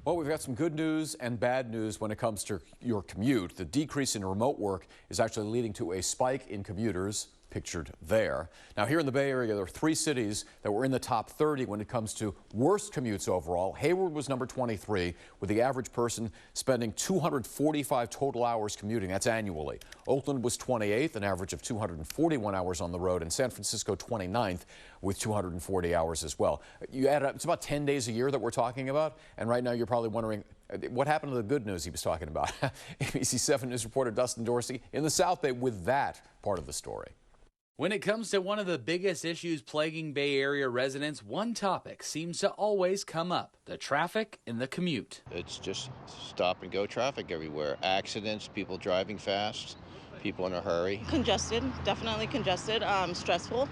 Well, we've got some good news and bad news when it comes to your commute. The decrease in remote work is actually leading to a spike in commuters, pictured there. Now, here in the Bay Area, there are 3 cities that were in the top 30 when it comes to worst commutes overall. Hayward was number 23, with the average person spending 245 total hours commuting. That's annually. Oakland was 28th, an average of 241 hours on the road, and San Francisco 29th with 240 hours as well. You add up, it's about 10 days a year that we're talking about, and right now you're probably wondering, what happened to the good news he was talking about? ABC 7 News reporter Dustin Dorsey in the South Bay with that part of the story. When it comes to one of the biggest issues plaguing Bay Area residents, one topic seems to always come up: the traffic in the commute. It's just stop and go traffic everywhere. Accidents, people driving fast, people in a hurry. Congested, definitely congested, stressful.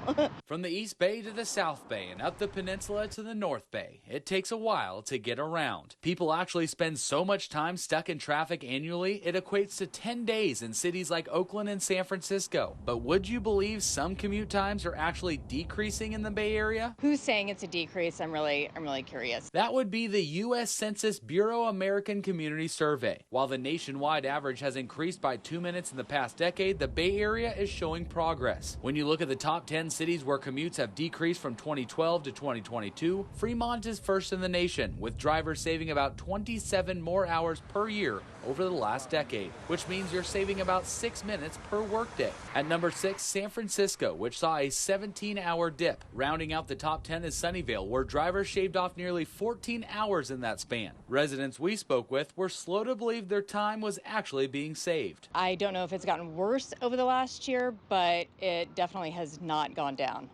From the East Bay to the South Bay and up the peninsula to the North Bay, it takes a while to get around. People actually spend so much time stuck in traffic annually, it equates to 10 days in cities like Oakland and San Francisco. But would you believe some commute times are actually decreasing in the Bay Area? Who's saying it's a decrease? I'm really curious. That would be the U.S. Census Bureau American Community Survey. While the nationwide average has increased by 2 minutes in the past decade, the Bay Area is showing progress. When you look at the top 10 cities where commutes have decreased from 2012 to 2022, Fremont is first in the nation, with drivers saving about 27 more hours per year over the last decade, which means you're saving about 6 minutes per workday. At number 6, San Francisco, which saw a 17-hour dip. Rounding out the top 10 is Sunnyvale, where drivers shaved off nearly 14 hours in that span. Residents we spoke with were slow to believe their time was actually being saved. I don't know if it's gotten worse over the last year, but it definitely has not gone down.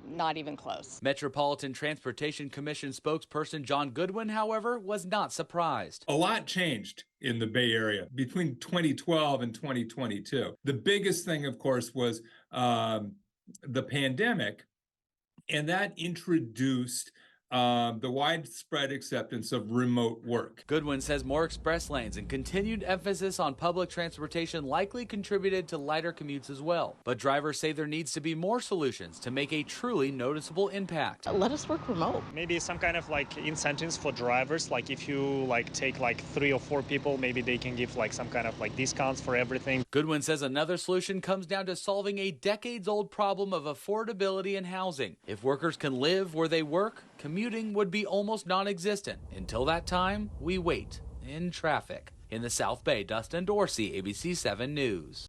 Not even close. Metropolitan Transportation Commission spokesperson John Goodwin, however, was not surprised. A lot changed in the Bay Area between 2012 and 2022. The biggest thing, of course, was the pandemic, and that introduced the widespread acceptance of remote work. Goodwin says more express lanes and continued emphasis on public transportation likely contributed to lighter commutes as well. But drivers say there needs to be more solutions to make a truly noticeable impact. Let us work remote. Maybe some kind of incentives for drivers, like if you take 3 or 4 people, maybe they can give some kind of discounts for everything. Goodwin says another solution comes down to solving a decades-old problem of affordability in housing. If workers can live where they work, commuting would be almost non-existent. Until that time, we wait in traffic. In the South Bay, Dustin Dorsey, ABC 7 News.